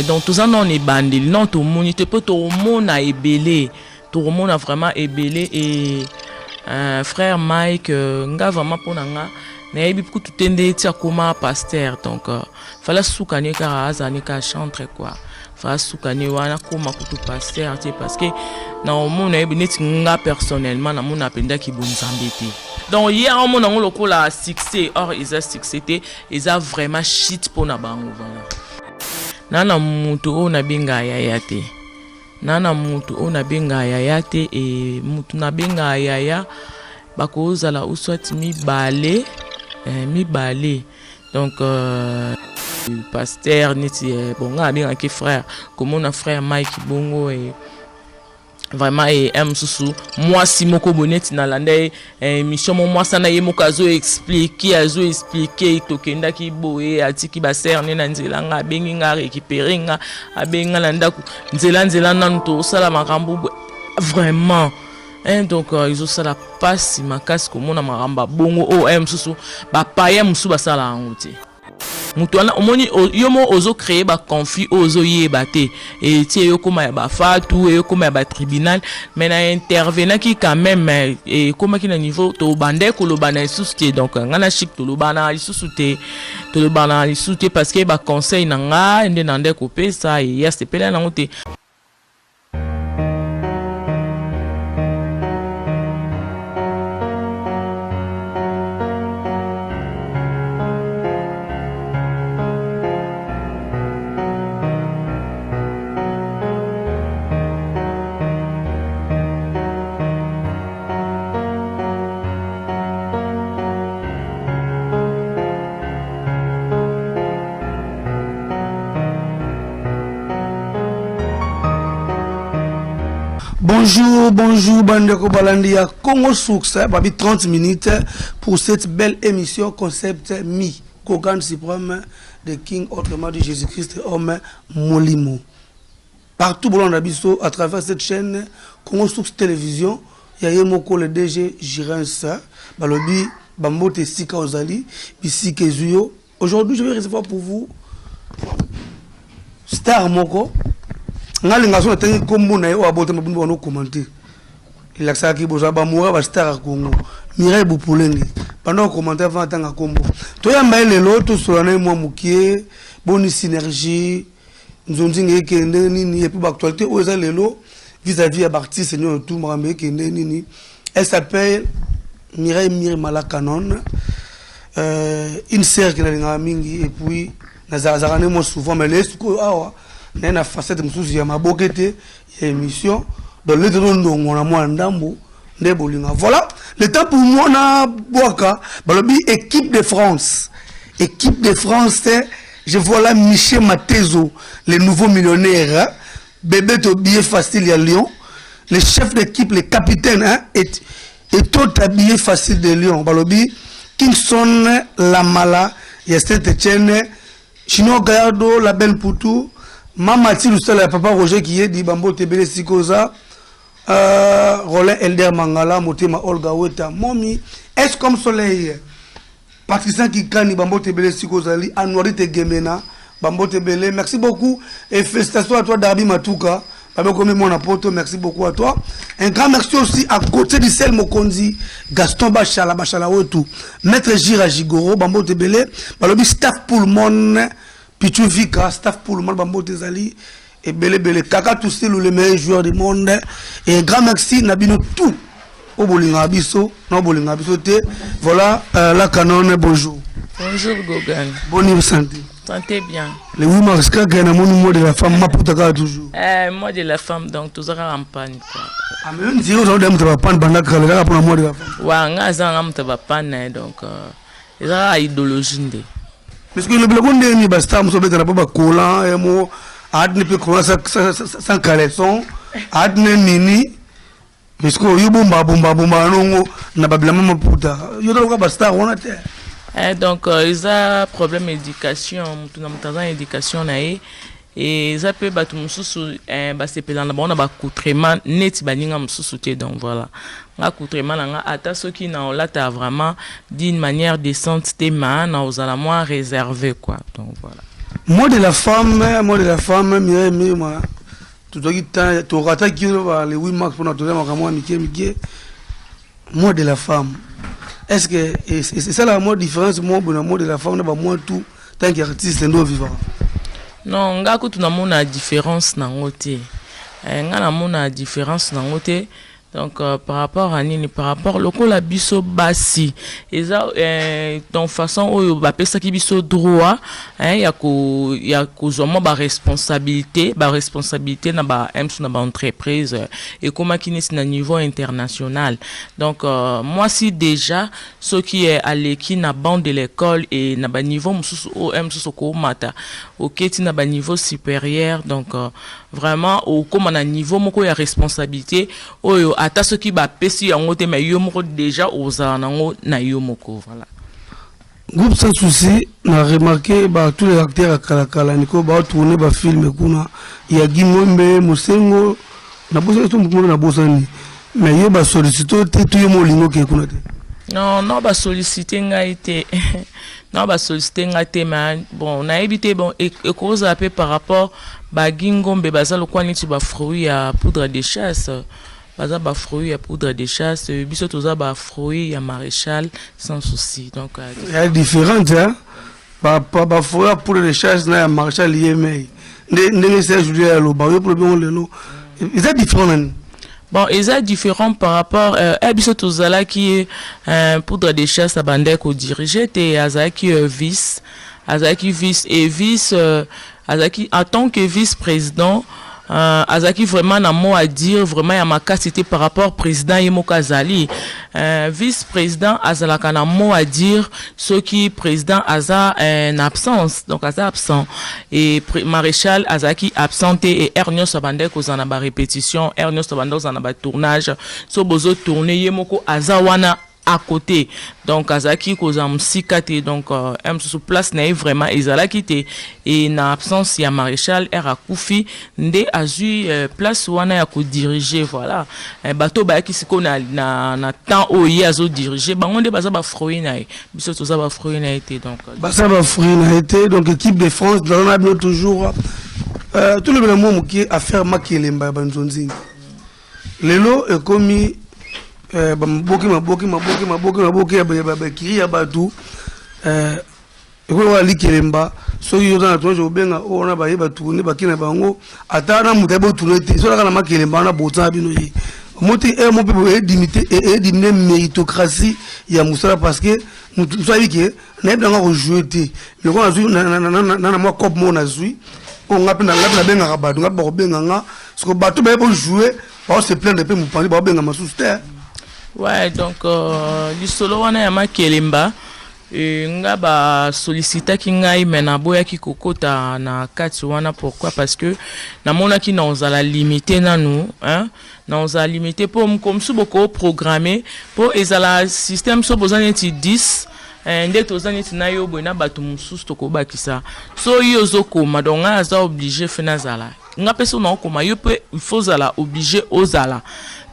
Donc tout ça non est bandé non tout le monde a ébélé tout le monde a vraiment ébélé et frère Mike nga vraiment pour nanga na yebi pour tout tende tia comme pasteur donc fallait soukane car azani ka chantre quoi fallait soukane wana comme tout pasteur parce que na monde yebi net nga personnellement na mon apenda ki bonzambeti donc hier on mon ngolo ko la succès or ils a succès ils a vraiment shit pour na bango voilà nana mutu ona benga yaya te nana mutu ona benga yaya te et mutu na benga yaya bakozala uswati mibale donc pasteur niti bonga benga ki frère comme on a frère Mike bongo et vraiment et susu moi si moko boneti na lande mission moi sana ye mokazo expliquer tokenda ki boye atiki ba cerne na nzela nga bengi nga récupérer nga abenga landa ku nzela nanu to sala makambo vraiment donc ils ont ça la passe makasi comme na maramba bongo susu ba paye musu ba sala ngote mutuana omoni yomo ozo créer ba conflit ozo yebate et tie yokoma ya ba fatu yokoma ya ba tribunal mais na intervenant qui quand même et comme qui na niveau to bande ko lo bana isuste donc ngana chik to lo bana isuste parce que ba conseil na nga ende nande ko pesa et yes pela na ngote. Bonjour, Bandeko Balandia, Congo Succès, 30 minutes pour cette belle émission concept Mi, Kogan Suprême de King, autrement de Jésus-Christ, homme Molimo. Partout dans l'Abisso, à travers cette chaîne, Congo Succès Télévision, il y a Moko le DG Jirens, Balobi, Bambote Sika Ozali, Bissike Zuyo. Aujourd'hui, je vais recevoir pour vous Star Moko. Ngalingaso tangi kombo na yo abote mabundu ono commenter il a ça qui boza ba moura ba star Congo Mireille Boupoulenge pendant commenter avant tanga kombo to ya mbaile loto solana mo mukie boni synergie nzonzi ngekende nini et puis actualité oza lelo vis-à-vis à partir seigneur tout mrambe kende nini elle s'appelle Mireille Malakanon une sœur qui na mingi et puis nazarane mo souvent mais les awa na facette mususu ya mabokete ya émission dans le temps on a moi ndambo nde bolinga voilà le temps pour moi na boaka balobi équipe de France je vois là Michel Matezo le nouveau millionnaire hein? Bébé to billet facile à Lyon le chef d'équipe le capitaine hein? et tout habillé facile de Lyon balobi Kingston Lamala ya Saint-Etienne Chino Gallardo la belle Poutou Mama Tilusala papa Roger qui est dit Bambo Tebele Sikoza Roland Elder Mangala Motema Olga Weta Momi est comme soleil Patricia qui kani Bambo Tebele Sikoza li Anwari Tegemena Bambo Tebele merci beaucoup et félicitations à toi Darby Matuka Bambo comme mon apôtre merci beaucoup à toi un grand merci aussi à côté du Sel Mokonzi Gaston Bachala Wetu Maître Gira Jigoro Bambo Tebele Balobi staff pour le monde Pichu Vika, staff pour le mal Bambo Tezali et Bele Kaka tous le meilleur joueur du monde et un grand merci Nabino tout au Bolinga Abisso, non Bolinga Abisso voilà la canon bonjour. Bonjour Gogan. Bonne santé. Santé bien. Le 8 mars quand il y a mon mot de la femme ma puta toujours. Moi de la femme donc toujours en panne quoi. Ah mais on dit aujourd'hui on va panne bandaka là pour la mot de la femme. Wa nga za on va panne donc ça idéologie ndé. Parce que le blagonde ni basta mo sobeta na baba colant et mo adne pe colant sans caleçon adne nini parce que yo bomba non na babila mama puta yo do ka basta on a te donc ils a problème éducation tout na mutaza éducation na et ça peut battre mususu ba sepela na bona ba coutrement net baninga mususu te donc voilà nga coutrement nga ata soki na olata vraiment d'une manière décente te ma na ozala moins réservé quoi donc voilà Moi de la femme, moi, tout le temps, tu auras qui les 8 max pour notre moi, moi de la femme. Est-ce que c'est ça la différence, moi, de la femme, moi tout, tant qu'artiste, nous vivant. Non, nga ko tuna mona différence na ngote. Nga na mona différence na ngote. Donc par rapport à nini, par rapport loko la biso basi eza donc façon oyo ba pesa ki biso droit ya ko zoma ba responsabilité na ba MC na ba entreprise et comment kini na niveau international. Donc moi si déjà ce qui est allé qui na bande de l'école et na ba niveau mususu o MC ko mata OK ti na ba niveau supérieur, donc vraiment au comme na niveau moko ya responsabilité oyo ata ce qui va pesi yango te mais yo moko déjà oza nango na yo moko, voilà. Groupe sans souci n'a remarqué tous les acteurs à Kalakala niko ba tourner ba film kuna ya Gimombe Mosengo na bosa to mukuru na bosa ni mais yo ba solliciter te yo molingo ke kuna te. Non ba solliciter ngai te. Non ba solliciter ngai te mais bon on a évité bon et cause un peu par rapport ba Gingombe bazalo kwani tu ba fruit à poudre de chasse. Baza ba fruit à poudre de chasse, biso toza ba fruit à maréchal sans souci. Donc il y a différence hein. Ba fruit à poudre de chasse na maréchal yemei. Ndenge c'est aujourd'hui à lo ba yo problème lelo. Ils sont différents. Bon, ils sont différents par rapport à biso tozala qui poudre de chasse à bande ko diriger te azaki vice et vice azaki en tant que vice-président Azaki vraiment n'a mot à dire, vraiment y a ma c'était par rapport au président Yemoka Zali. Vice-président Azalaka n'a mot à dire, ce qui président Aza en absence, donc Aza absent. Et maréchal Azaki absenté et Ernio Sabandek aux en a répétition, Ernio Sabandek aux en a tournage, so bozo tourné Yemoko Azawana à côté. Donc Azaki kozam sikate donc sur place n'a vraiment ezala quitté et na absence ya maréchal era Koufi nde azu place wana ya ko diriger, voilà. Bato ba ki siko na temps oyi azo diriger bango nde baza ba fruit na biso toza ba fruit na été, donc baza ba fruit na été, donc équipe de France on a bien toujours tout le monde qui a faire Makelemba banzonzi lelo est commis maboki kiri ya batu wa likelemba so yo na tojo obenga ona ba yeba tourner bakina bango atana mutebo tourner te so la makelemba na bota bino yi moti mon peut limiter et diminuer méritocratie ya musala parce que mutu so yiki na yeba ngo jouer te mais ko azu na moi cop mo na zui on ngapina benga rabatu ngapa ko benga nga so batu ba yebo jouer ba se plaindre pe mupandi ba benga masuster. Ouais, donc lisolo wana ya Makelemba nga ba sollicita ki ngai mena boya ki kokota na kati wana. Pourquoi? Parce que na mona ki na ozala limité nanu hein, na ozala limité pour comme sou boko programmer pour ezala système so bozani ti 10 nde tozani ti na yo boina batu mususu to ko bakisa so yo zokoma donc nga za obligé fena zala nga peso na okoma yo pe il faut zala obligé ozala.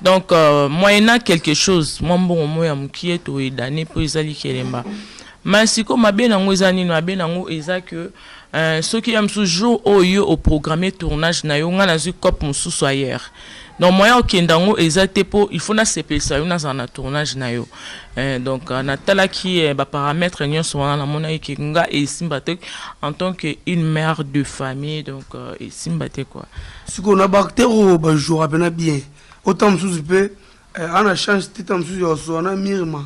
Donc moyennant quelque chose moi bon moya mukie to edane po ezali kelemba mais siko mabe nango ezani no mabe nango eza que ceux qui aiment toujours oyo au programmer tournage na yo nga na zu cop mususu ailleurs. Donc moyen okendango ezate po il faut na sepesa yo na za tournage na yo donc na tala ki ba paramètres nyonso wana na mona ki nga e simbate en tant que une mère de famille, donc e simbate quoi siko na bactéro ba jour apena bien autant sous peu on a chance titam sous yo so na mirma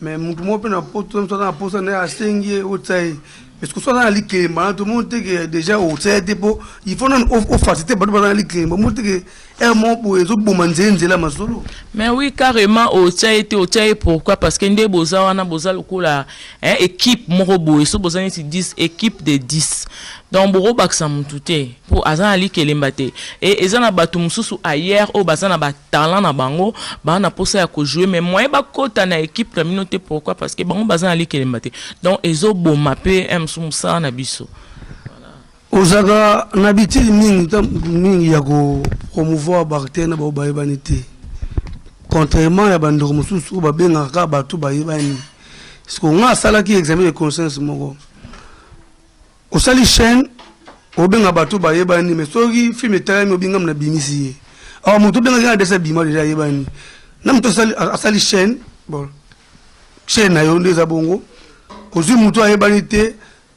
mais mutu mo pena poto so na posa na asengie otai parce que so na liké ma tout le monde que déjà au dépôt il faut non au facilité ba na liké mo que mon pour les autres bomanzenze la masolo. Mais oui carrément au tchaï pourquoi? Parce que ndé boza wana boza lokola équipe moko boye so boza ni 10 équipe de 10 donc boro baksa mutute pour azana likelemba te et ezana batu mususu ailleurs o bazana ba talent na bango ba na posa ya ko jouer mais moi ba kota na équipe communauté. Pourquoi? Parce que bango bazana likelemba te donc ezo bomapé msumsa na biso. Ozaga nabiti mingi ya ko promouvoir bactère na ba bayibanité contrairement ya bandoko mususu ba benga ka batu bayibani parce que nga sala ki examen de conscience moko osali chaîne obenga bato bayebani mais soki film etalami obinga na bimisi alors moto benga ya desa bima déjà yebani na moto asali chaîne bon chaîne na yo ndeza bongo ozwi moto ayebani te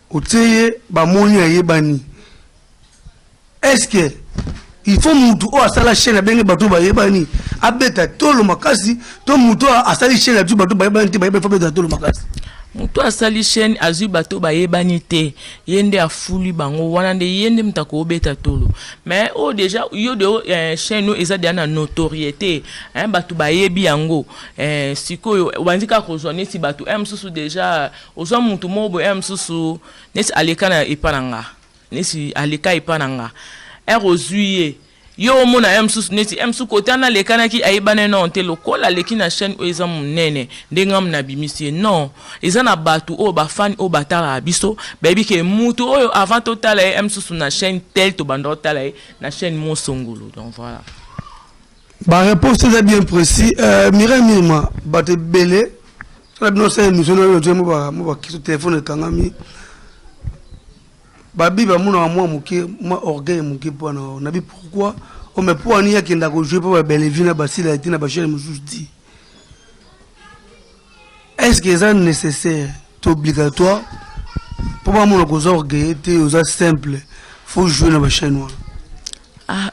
otieye bamoni ayebani est-ce que il faut moto o asala chaîne abenge bato bayebani abeta tolo makasi to moto asali chaîne abatu bato bayebani te bayebani faut beta tolo makasi mutu asali chaîne azwi bato bayebani te yende afuli bango wana nde yende mutako obeta tolo mais o déjà yo de chaîne no eza de na notoriété bato bayebi yango sikoyo bandika kozwa neti bato msusu déjà ozwa mutu mobo msusu neti aleka na epananga neti aleka epananga ozwi yo mona msusu neti msusu kotana lekana ki ayebane non te lokola leki na chaîne o eza munene ndengam na bimisie non eza na batu o ba fan o batala biso baby ke mutu oyo avant totala msusu na chaîne tel to bando tala na chaîne Mosongolo. Donc voilà, ba réponse est bien précis. Mireille Mirma baté belé ça bino c'est émission no mo ba kiso téléphone kangami babi ba muna moi muke moi orgueil muke pona na bi pourquoi on me pour ania kenda ko jouer pour belle vie na basila tina ba chaîne musuti est-ce que c'est nécessaire c'est obligatoire pour moi mon ko orgueil te aux simple faut jouer na ba chaîne ah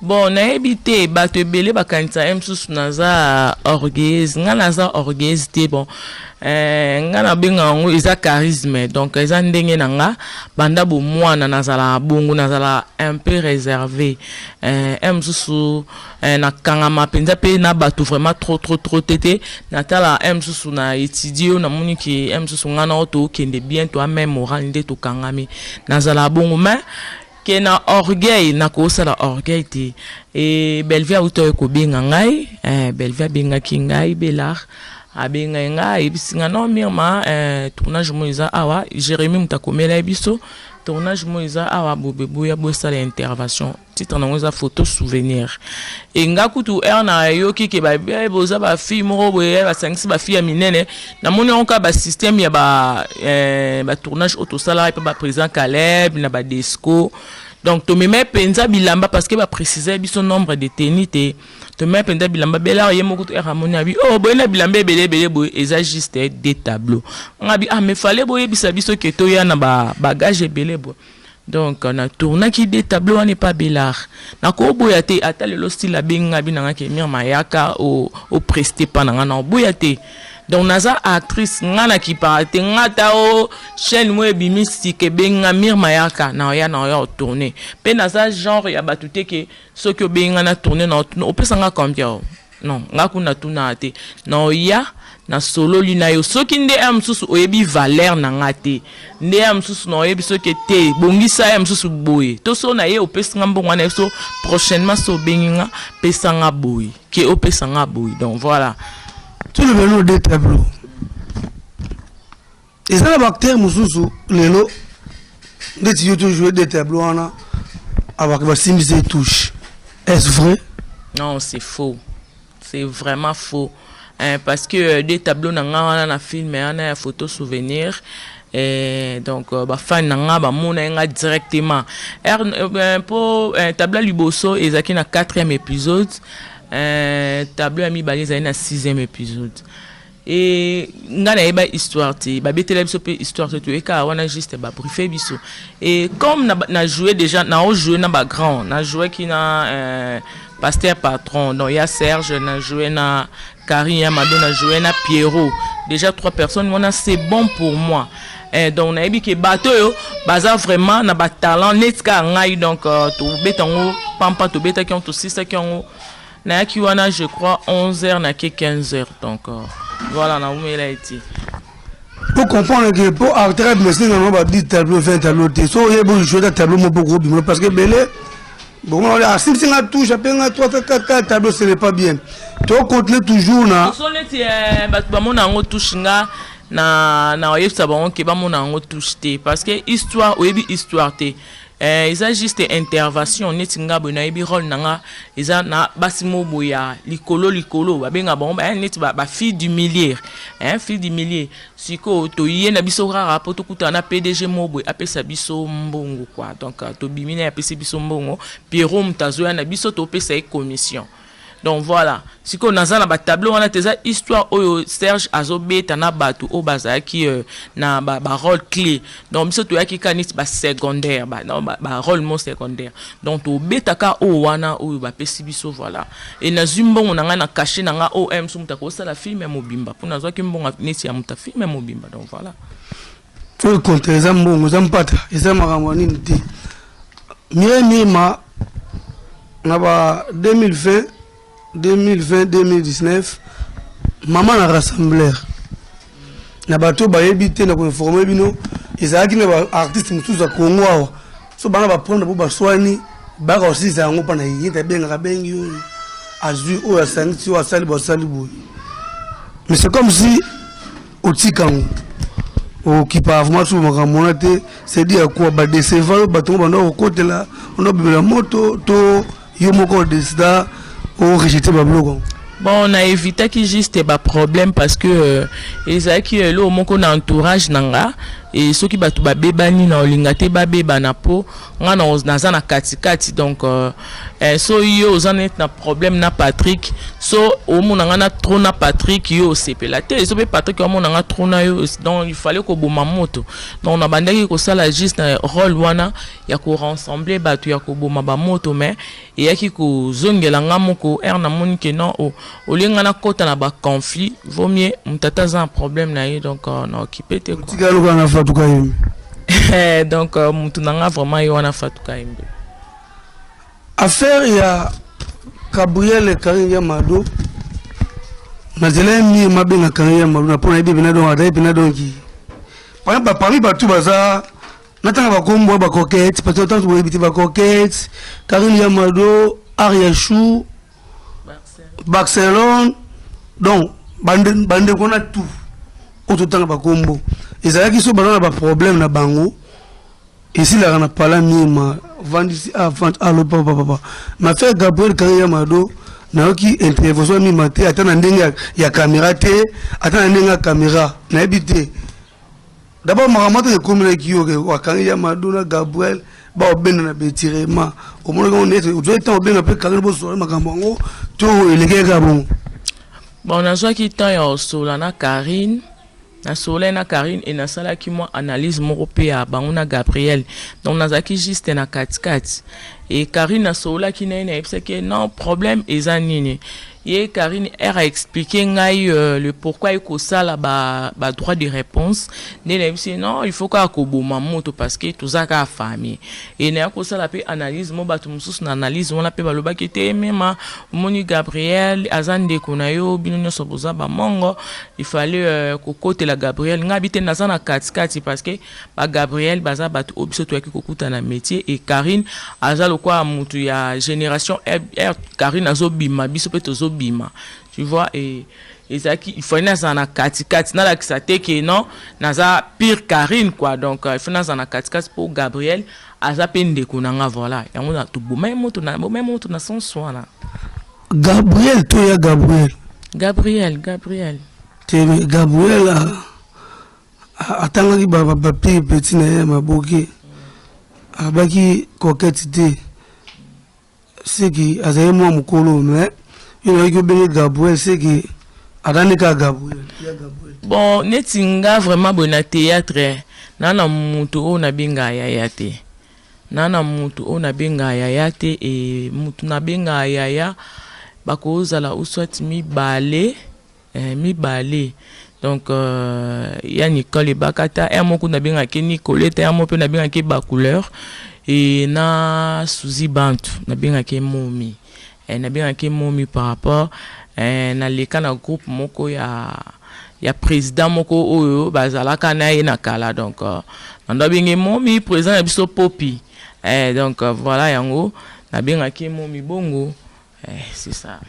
bon na ebité bato belé bakanisa msusu naza orgueil nga naza orgueil te bon nga na benga ngo eza charisme donc eza ndenge nanga banda bo mwana nazala bongo nazala un peu réservé msusu na kangama penza pe na bato vraiment trop tété natala msusu na étudier na moni ki msusu nga na auto kende bien to même moral nde to kangami nazala bongo mais que na orgueil na ko sala orgueil te et Belvia auto ko benga ngai Belvia benga ki ngai belar abenga ngai bisinga no mirma tournage moiza awa Jérémy mutakomela biso tournage moiza awa bobebu ya bosala intervention titre na ngoza photo souvenir et nga kutu na yoki ke ba boza ba fille moko boye ba sangisi ba fille minene na moni onka ba système ya ba tournage auto sala pa ba président Caleb na ba disco donc to me penza bilamba parce que ba préciser biso nombre de tenité to me penza bilamba bela yemo kutu ramoni abi oh boyena bilamba belé boy eza juste des tableaux ngabi ah mais fallait boye bisa biso ke to ya na ba bagage belé boy. Donc on a tourné qui des tableaux n'est pas belard na ko boyate ata le style benga binanga ke Mirma yaka au presté pendant na boyate donc naza actrice ngana ki parate ngata o chaîne mo ebimisi ke benga Mirma yaka na ya tourner pe naza genre ya batute ke ce que benga na tourner na opesanga combien non ngakuna tuna ate na ya na solo lina yo soki nde msusu oyebi valeur na ngate nde msusu na oyebi soki te bongisa msusu boye to so na ye opesanga mbongo na so prochainement so benginga pesanga boye ke opesanga boye. Donc voilà, tout le monde des tableaux et ça la acteur mususu lelo ndeti yo to jouer des tableaux ana avec va simbiser touche, est-ce vrai? Non, c'est faux, c'est vraiment faux. Parce que des tableaux na na film na photo souvenir et donc ba fan na ba mona directement pour tableau liboso ezaki na 4e épisode tableau ami baliza na 6e épisode et ngana eba histoire ti ba betela biso pe histoire to eka wana juste ba briefer biso et comme na jouer déjà na jouer na ba grand na jouer qui na Pasteur Patron, donc il y a Serge, na joué na Karine, Yamado, na joué na Pierrot. Déjà 3 personnes, c'est bon pour moi. Et donc on a dit que bateau yo, baza vraiment na ba talent netka ngai donc to betango pampa to beta qui ont aussi ça qui ont na ki wana je crois 11h na ke 15h donc voilà na umela été. Pour comprendre que pour acteur mais c'est non ba dit tableau 20 tableau te so ye bon jouer tableau mo beaucoup bimo parce que belé bon on a si on touche à peine 3 4 tableaux ce n'est pas bien. Tu continues toujours na so leti ba mona ngo touche nga na oyebisa bango ke bamona yango touche te parce que histoire oyebi histoire te ils ont juste intervention neti nga boy na yebi rôle nanga ils ont na basimo boya likolo babenga bon ba neti ba fille du millier fille du millier siko to yena biso rara poto kuta na PDG moboy apesa biso mbongo quoi donc to bimina apesa biso mbongo Pierrot mtazoya na biso to pesa commission. Donc voilà, si on a un tableau, on a des histoires où Serge Azobeta na batu au bazar qui na rôle clé. Donc surtout qui kanit ba secondaire, non rôle mon secondaire. Donc au beta ka o wana o ba pesibiso voilà. Et na zumbo on a caché na OM sumta ko la film mobimba. Pour na zo ki mbonga neti ya muta film mobimba. Donc voilà. Pour contre les ambongo zampata, les amaramoni nti. Mire na ba 2020-2019, maman a rassemblé. Na bateau ba yebité na ko informer bino, ezaki na ba artiste mususu za Congo. So bana ba prendre pour ba soigner, ba ka aussi za ngo pa na yinta benga bengi yo. Azu o ya santi o asali bo sali bo. Mais c'est comme si au tikango au qui pas vraiment sur ma monate, c'est dire quoi ba décevoir ba to ba no côté là, on a la moto to yo moko desda. Bon, on a évité qu'il juste pas problème parce que ils a qui là au mon entourage nanga et ceux qui batu ba bebani na olingate ba beba na po ngana oznaza na katikati donc so yo ozanet na problème na Patrick so au mon ngana trop na Patrick yo sepela te so be Patrick au mon ngana trop na yo donc il fallait ko boma moto donc na bandaki ko sala juste na rôle wana ya ko rassembler batu ya ko boma ba moto mais et ya ki ko zongela ngamoko na moni que non au lieu na kota na ba conflit vaut mieux mutata za un problème na yo donc na occupé te donc mutunanga vraiment yo na fatuka imbe affaire ya Gabriel et Karine Yamado na zele mi mabenga Karine Yamado na pona bibina donc adai bina donc parmi batu baza natanga ba kombo ba coquette parce que tant que bibiti ba coquette Karine Yamado Ariachou Barcelone donc bande qu'on a tout autant ba kombo ezalaki so balona ba problème na bango ici là on a parlé mima vendre avant allo papa ma fait Gabriel Karine Yamado na ki intervention mima te atana ndenge ya caméra te atana ndenge ya caméra na ebité d'abord maramoto de communiquer ki yo wa Karine Yamado na Gabriel ba obena na betirema au moins on est au doit temps obena pe Karine bo so makambo ngo to elegeka bon on a soit qui temps ya sola na Karine na Solène Karine et na sala qui moi analyse mon européen banuna Gabriel donc nazaki juste na katikati et Karine na sola qui na c'est que non problème ezanini et Karine a expliqué le pourquoi il faut ça là bas droit de réponse non il faut qu'à koboma moto parce que tout ça ka famille et na ko ça la pe analyse mo batu mususu na analyse on la pe baloba ki te mema moni Gabriel azande konayo binono soboza ba mongo il fallait kokote la Gabriel ngabite na sana katikati parce que ba Gabriel baza batu obiso to yaki kokuta na métier et Karine azalo kwa mutu ya génération Karine azobima biso pe tozo bima tu vois et ça qui il faut na katikati na la kisate que non naza pire Karine quoi donc il faut na katikati pour Gabriel aza pende kunanga voilà yango na to même moto na son soin là Gabriel to ya Gabriel te Gabriel atanga ki ba petit na maboke abaki coquette te c'est qui azaye moi mukolo mais il y a que Gabriel c'est qui adanika Gabriel bon netinga vraiment bon théâtre nana mutu ona benga yaya te nana mutu ona benga yaya te et mutu na benga yaya bakoza la uswat mi balé donc ya Nicole Bakata et moko na benga ke Nicolette et moko na benga ke ba couleur et na Suzy Bantu na benga ke Momi et na benga ke Momi par rapport na leka na groupe moko ya président moko oyo bazalaka na ye na kala donc na benga Momi président ya biso Popi donc voilà yango na benga ke Momi bongo c'est ça.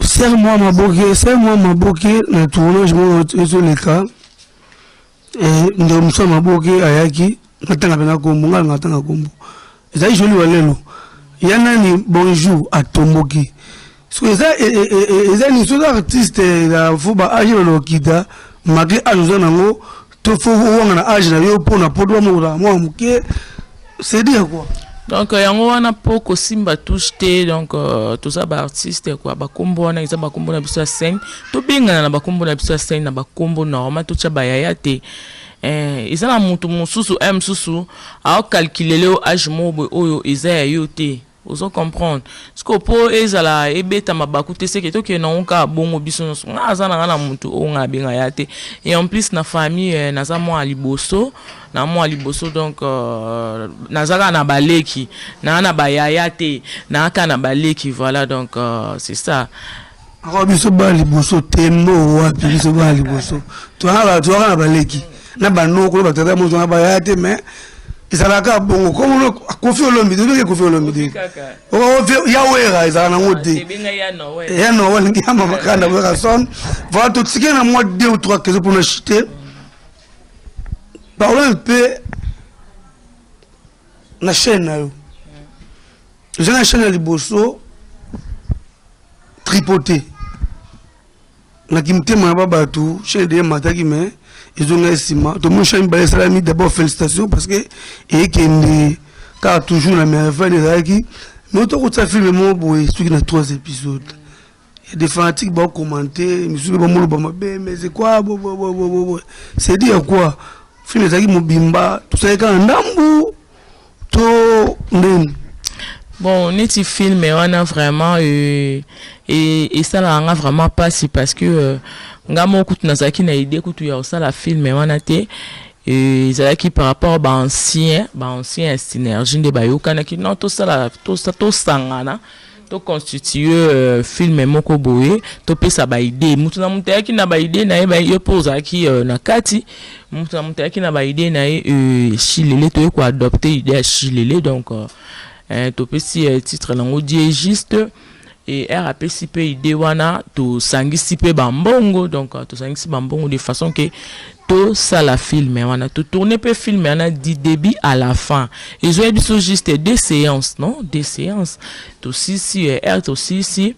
Serre-moi ma boquet, le tournage, je les cas. Et nous sommes ma boquet, Ayaki, Natana Kombo, Natana Kombo. ça joli walelo yana ni bonjour à Tomboki so ça ni so artiste la fuba age lo kita malgré age nango to fo wanga na age na yo pona podwa mo muke c'est dire quoi. Donc yango wana poko simba touche te donc tout ça ba artiste quoi ba kombo wana isa ba kombo na biso ya scène to bingana na ba kombo na biso ya scène na ba kombo normal to cha ba yaya te isa na mutu mususu mususu a calculer le âge mobo oyo isa ya yo te ozo comprendre ce que po ezala ebeta mabaku te seke to ke na onka bongo biso na azana na mutu o nga benga ya te et en plus na famille na za mo aliboso na mo aliboso donc nazaka na baleki na bayaya te na aka na baleki voilà donc c'est ça biso ba liboso tembo wa biso ba liboso to na baleki na banoko ba tata mo na bayaya te mais izalaka bongo comme kofi olombi de kofi olombi o ya wera izala na ngode ya no wala ngi ama makanda wera son voilà tout ce qui est na moi 2 ou 3 questions pour nous chuter. Parlons un peu na chaîne na yo. J'ai la chaîne liboso tripoté. Na kimte ma baba tout, chaîne de mataki mais ils ont estimé. Tout le monde chaîne balé salami d'abord félicitations parce que et qui car toujours la meilleure fin des aki. Mais autant que ça filme mon boy, celui qui a 3 épisodes. Il y a des fanatiques qui vont commenter, mais c'est quoi c'est dire quoi? Film ezaki mobimba tuseka ndambu to ndeni bon neti film wana vraiment et ça là vraiment pas si parce que ngamo kutu nazaki na idée kutu ya ça la film wana te et zaki par rapport ba ancien synergie de bayoka na ki non to ça to sangana to constituer film moko boye to pesa ba idée mutu na mutu yaki na ba idée na ba yo poza ki na kati mutu na mutu yaki na ba idée na chilele to ko adopter idée chilele donc to pesi titre lango diégiste et RAPCP idée wana to sangisi pe bambongo donc to sangisi bambongo de façon que tout ça la film on a tout tourner peu film on a du début à la fin et je vais juste des séances non des séances tout si R tout si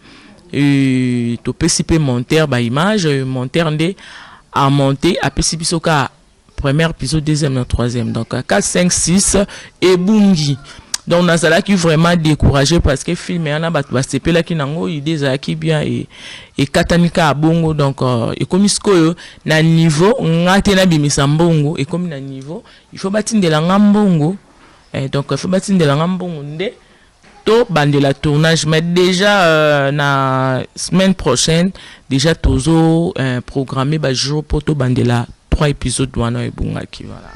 tout PCP monter ba image monter ndé à monter à PCP soka premier épisode deuxième et troisième donc 4 5 6 et bungi. Donc nazala qui vraiment découragé parce que film yana ba CP là qui nango idée za qui bien et katanika bongo donc et comme isko na niveau ngate na bimisa mbongo et comme na niveau il faut batindela ngambongo donc il faut batindela ngambongo ndé to bandela tournage mais déjà na semaine prochaine déjà tozo programmé ba jour pour to bandela 3 épisodes wana et bunga qui voilà.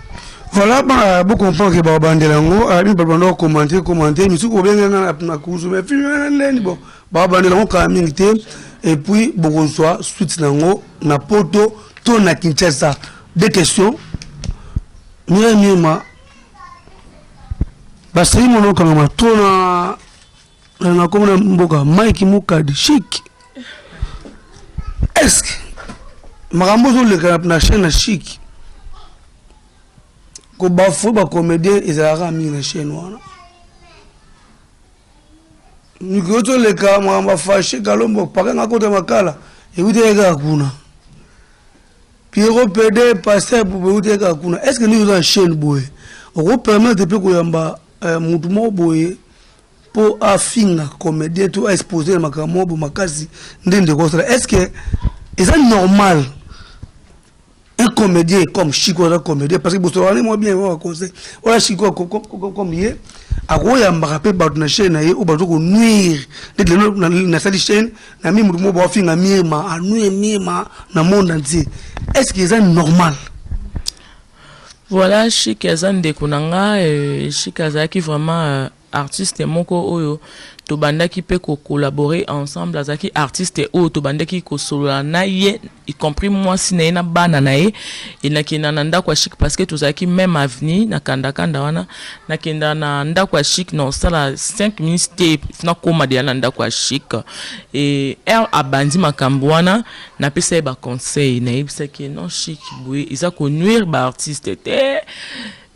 Voilà, bah, beaucoup comprendre que Babandelango, a mis Babando commenter, mais ce qu'on vient na cousu, mais film, bon, Babandelango, quand même, et puis, beaucoup soit, suite nango, na poto, ton na Kinshasa, des questions, Mima, Basri Mono Kangama, ton na comme Mboka, Mike Mukadi, chic. Est-ce que, Marambozo le canap na chaîne chic, ko ba fo ba comédien ezalaka mingi na chaîne wana nikoto le ka mwa fâché kalombo pakanga kota makala ekuteka kuna Pierrot PD passer pour ekuteka kuna est-ce que nous dans chaîne boye on permettre pe ko yamba mutu mo boye po afinga comédien to exposer makambo makasi ndende ko est-ce que c'est normal un comédien comme Chico, un comédien, parce que vous savez, moi bien, on conseille, voilà Chico comme il est, à quoi il y a un rappel par une chaîne, ou par exemple, nuire, dans cette chaîne, na même le mot fin à mima, à nuire mima, dans le monde entier. Est-ce que c'est normal? Voilà, Chico Azan de Kunanga, Chico Azaki vraiment artiste moko oyo. To banda qui peut collaborer ensemble azaki artiste ou to banda qui ko solo na ye y compris moi si na bana na ye ina kinananda kwa chic parce que to zaki même avenir na kanda wana na kinda na nda kwa chic non ça la 5 minutes na koma de nanda kwa chic et er abandi makambo wana na pesa ba conseil na yebisa ki non chic boy isa ko nuire ba artiste te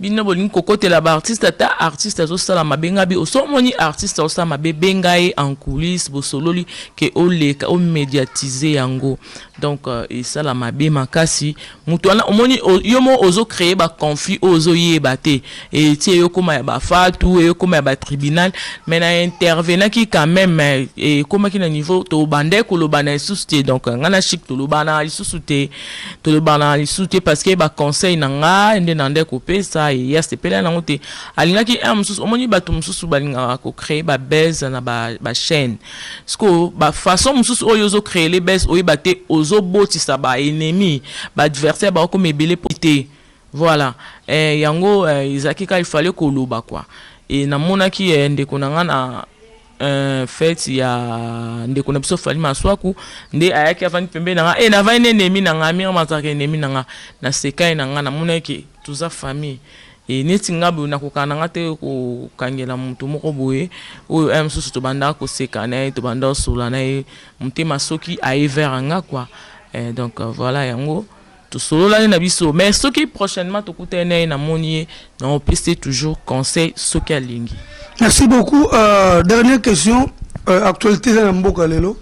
bino bolingi kokotela ba artiste ata artiste azosala mabenga bi osomoni artiste osala mabe benga ye en coulisses bosololi ke oleka o médiatiser yango donc esala mabe makasi mutu wana omoni yomo ozo créer ba conflit ozo yeba te et tie yo koma ya ba fatu yo koma ya ba tribunal mais na intervenant qui quand même et koma ki na niveau to bande ko lo bana susute donc ngana chic to lo bana susute to lo bana susute parce que ba conseil nanga ende nande ko pesa et ya se pela nango te alingaki amsusu omoni bato mususu balinga ko créer ba base na ba chaîne sko ba façon mususu oyo zo créer les bases oyo baté ozo botisa ba ennemi ba adversaire ba ko mebele pité voilà yango izaki ka il fallait ko loba quoi et na monaki ndeko nanga na fait ya ndeko na biso fali maswaku nde ayaki avani pembe nanga na vane ennemi nanga mira mataka ennemi nanga na sekai nanga na monaki tuza famille et neti ngabu na kokana ngate ko kangela mutu moko boye oyo msusu to banda ko sekana to banda sula na mutema soki aivera nga quoi donc voilà yango to solo la na biso mais soki prochainement to kutene na monier na piste toujours conseil soki alingi. Merci beaucoup. Dernière question. Actualité dans Mboka lelo.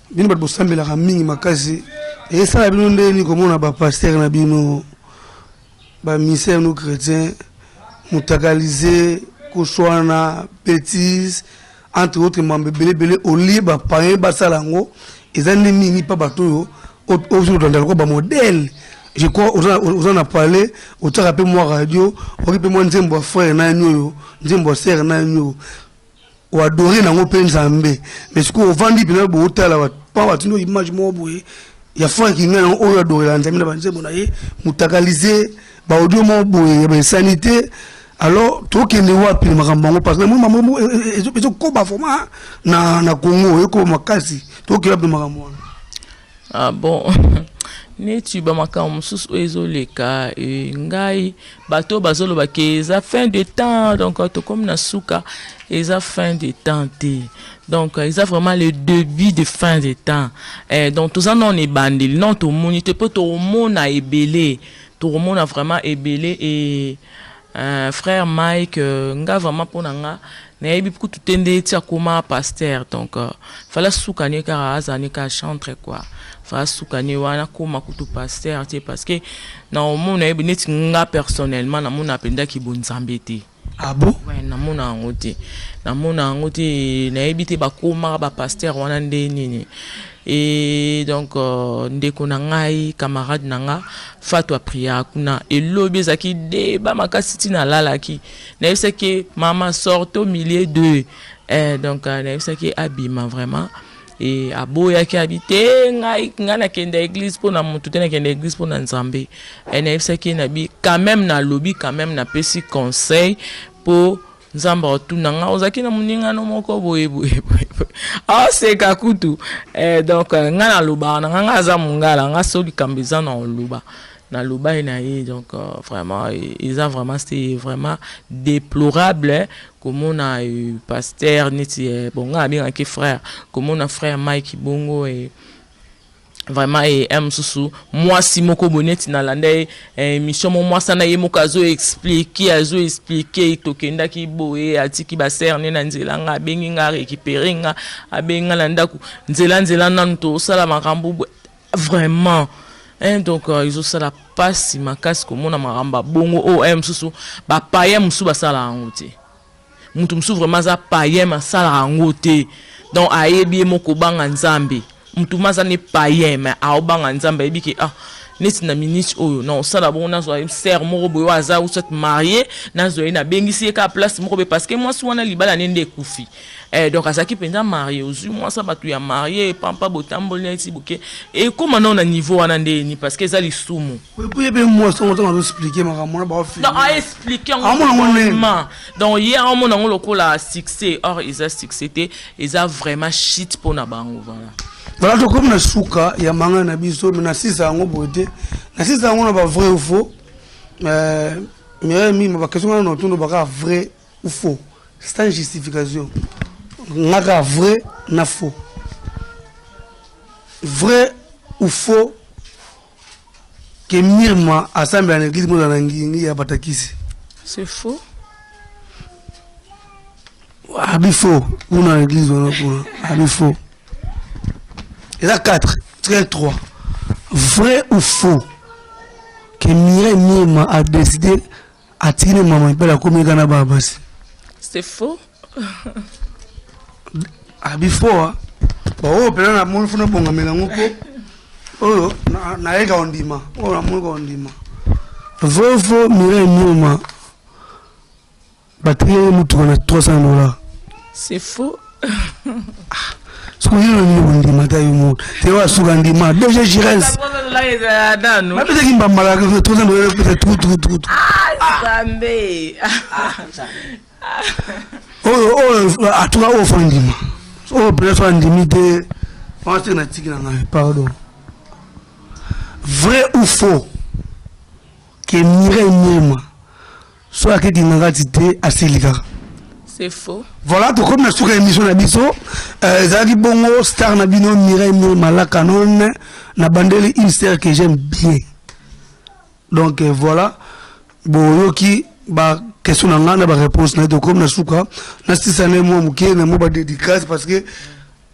Bino bat bosambela ka mingi makasi. Et ça bino ndeni comme on a ba pasteur na bino ba misère nous chrétiens mutakaliser koshwana bêtise entre autres membres belé au lieu ba paye ba salango ezani mingi pa bato yo au dans le ba modèle. Je crois aux en a parlé au rappel moi radio au moi nzembo frère na nyo nzembo sœur na nyo ou adorer na ngope nzambe mais ce qu'on vend bino bo tala wa pa wa tino image mo boye ya frère qui ngana o adorer la nzambe na banzembo na ye mutakaliser ba audio mo boye ba sanité alors to kende wapi makambo parce que moi maman ezo ko ba format na Congo eko makasi to ke wapi makambo. Ah bon. Netu ba makambo sus ozo leka ngai bato bazolo ba ke za fin de temps donc to comme na suka eza fin de temps te donc ils a vraiment le début de fin de temps donc tous en on est bandil non to moni te peut to mona ebele to mona vraiment ebele et frère Mike nga vraiment pona nga na yebi ku tutende ti akoma pasteur donc fala suka ne ka azani ka chantre quoi fa suka ne wana koma kutu pasteur ti parce que na omona yebi neti nga personnellement na mona penda ki bonzambe te. Ah bon? Ouais, na mona ngote na yebi te ba koma ba pasteur wana nde nini. Et donc ndeko na ngai camarade nanga fatwa priya kuna elobi zaki deba makasi na lalaki na yebisa ke mama sorte au milieu de donc na yebisa ke abima vraiment et aboya ki habité ngai ngana kende église pour na mutu tena kende église pour na nzambe na yebisa ke na bi quand même na lobby quand même na pesi conseil pour nzamba tu nanga ozaki na muninga no moko boye ah c'est kakutu donc ngana loba nanga za mungala nga soli kambeza na loba na loba ina yi donc vraiment ils ont vraiment c'est vraiment déplorable comme on a pasteur niti bon nga bien ki frère comme on a frère Mike Bongo et vraiment msusu moi si moko boneti na lande mission moi sana ye mokazo expliquer tokenda ki boye atiki ba serne na nzela nga bengi nga récupérer nga abenga landa ku nzela nanto sala makambo vraiment donc ils ont ça la passe makasi ko mona maramba bongo msusu ba paye msusu ba sala ngote mutu msusu vraiment za paye ma sala ngote donc ayebi moko banga nzambe mutu maza ne paye mais aobanga nzambe ebiki neti na minute oyo non sala bon na zo ser moko boyo aza ou soit marié na zo ina bengisi ka place moko parce que moi souvent na libala nende kufi donc asaki penza marié ozu moi ça batu ya marié pampa botamboli neti boke et comment non na niveau wana ndeni parce que za lisumu oui bien moi ça on va expliquer makamona ba fi non a expliquer en donc hier on mona ngolo kola succès or ils a succès ils a vraiment shit pour na bango voilà. Voilà donc comme na suka ya manga na biso na sisa ngo bote na sisa ngo na ba vrai ou faux mais ma question na tondo ba vrai ou faux c'est une justification na vrai na faux vrai ou faux que mirma assemble na église mo na ngingi ya batakisi C'est faux. Abi faux. Ou dans l'église, on a pour Abi faux. Et là, 4. Très 3. Vrai ou faux que Mireille Mima a décidé à tirer maman et la commune Ghana Babasi? C'est faux. Abi faux, hein? Bon, peut-être la monde faut bon mélange. Oh, na ega ondima. Oh, la monde ondima. Vrai ou faux, Mireille Mima batterie mutu na $300. C'est faux. Ce qu'on dit on dit matin au monde. C'est quoi sous Gandima? Déjà Girels. Ma peut-être qu'il m'a mal $300 peut-être tout. Ah, Zambé. Oh, à toi au Fandima. Oh, peut-être Fandimité. On va se dire pardon. Vrai ou faux que Mireille Mima soit que tu n'as cité à Silika? C'est faux. Voilà, donc comme nous avons une émission Nabiso, Zaki Bongo, star Nabino, Mireille Mala Canon, Nabandeli, une star que j'aime bien. Donc voilà, bon, yoki, bah, question n'a pas réponse, donc comme nous avons une émission, nous avons dédicace parce que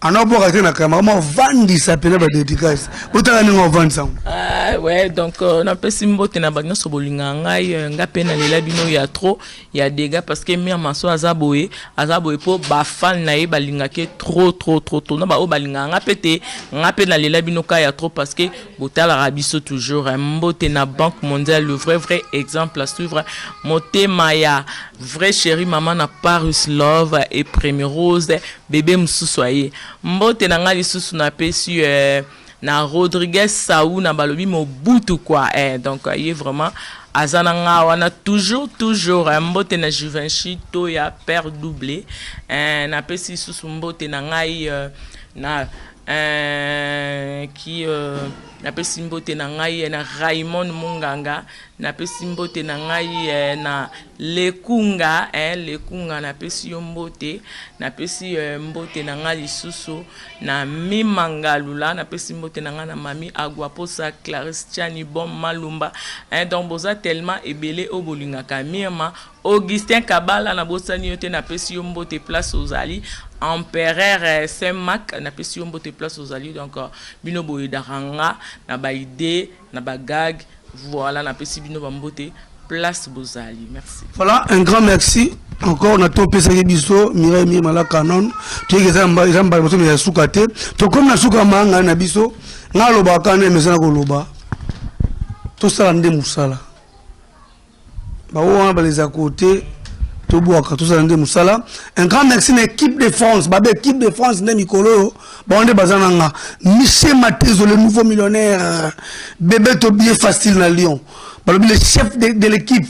on a beau rater la caméra, on vend ça peine pas dédicace. Autant on vend ça. Ah ouais, donc on a pas simbo te na bagna sobolinga ngai nga pena lela bino ya trop ya dégâts parce que mère maso azaboé po ba fan na ye balinga ke trop na ba o balinga nga pete nga pena lela bino ka ya trop parce que botala rabiso toujours mbote na Banque mondiale le vrai exemple à suivre motema ya vrai chéri maman na Paris Love et Premier Rose bébé msusoye mbote na nga lisusu na pesi na Rodriguez Saou na balobi mobutu quoi donc il est vraiment azananga wana toujours mbote na Juvenchi to ya père doublé na pesi susu mbote na ngai na qui na pesi mbote na ngai na Raymond Munganga na pesi mbote na ngai na Lekunga na pesi mbote na pesi mbote na ngai lisusu na Mimangalula na pesi mbote na ngai na mami Aguaposa Claristiani Bom Malumba donc boza tellement ebele obolingaka Mirma Augustin Kabala na bosani yote na pesi mbote place aux Ali Empereur Saint-Marc na pesi mbote place aux Ali donc bino boyedaranga na ba idée na ba gag voilà na pesi bino bambote place Bozali. Merci. Voilà, un grand merci. Encore on a topé ça biso Mireille Mala Canon. Tu es zamba boto ya sukate. To comme na suka manga na biso ngaloba kana mesana ko loba. To sala nde musala. Ba wana ba les à côté to boaka to sala nde musala. Un grand merci à l'équipe de France, babe équipe de France ne mikolo ba onde bazananga. Michel Matezo le nouveau millionnaire. Bébé to bien facile na Lyon. Le chef de l'équipe,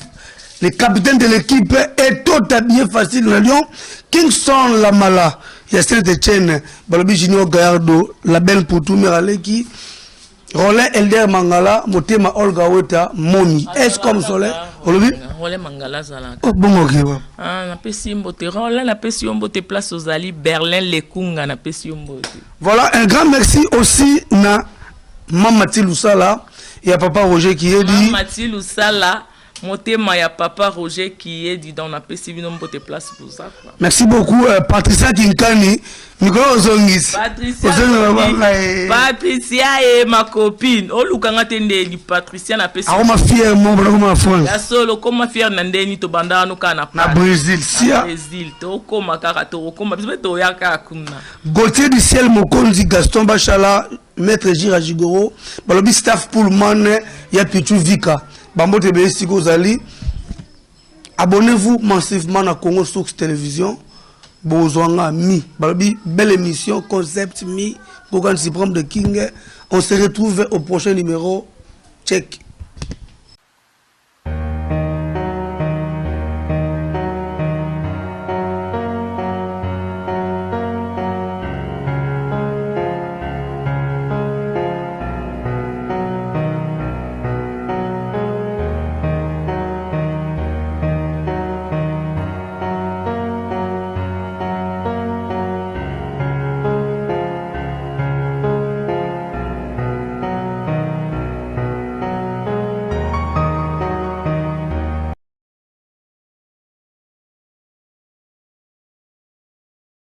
le capitaine de l'équipe est tout habillé facile dans Lyon. Kingston Lamala, il y a Saint-Etienne, Balobi Junior Gallardo, la belle pour tout Meraleki, Roland Elder Mangala, Motema Olga Weta, Momi. Est-ce comme Soleil? Roland Mangala Zala. Oh bon, ok. Ah, na pesi mbote. Roland na pesi mbote place aux Ali, Berlin Lekunga na pesi mbote. Voilà, un grand merci aussi na Mamati Lusala. Il y a Papa Roger qui est dit. Mamati Lusala, motema ya Papa Roger qui est dit dans la PC Binombo te place pour ça. Merci beaucoup, Patricia Kinkani. Nicolas Ozongis. Patricia est ma copine. Oh, Lukanga tende di Patricia na PC. Ah, ma fière, mon bravo, ma France. La solo, comme fière nandeni to banda no kana. Na Brésil, sia. Brésil, to koma kaka to koma bisbe to yaka kuna. Gauthier du ciel Mokonzi Gaston Bachala, Maître Gira Jigoro, Balobi staff Pullman, ya Pichu Vika. Bambo Tebe Siko Zali. Abonnez-vous massivement à Congo Source Télévision. Bozwanga Mi. Balobi, belle émission, concept Mi. Gogan Supreme de King. On se retrouve au prochain numéro. Check.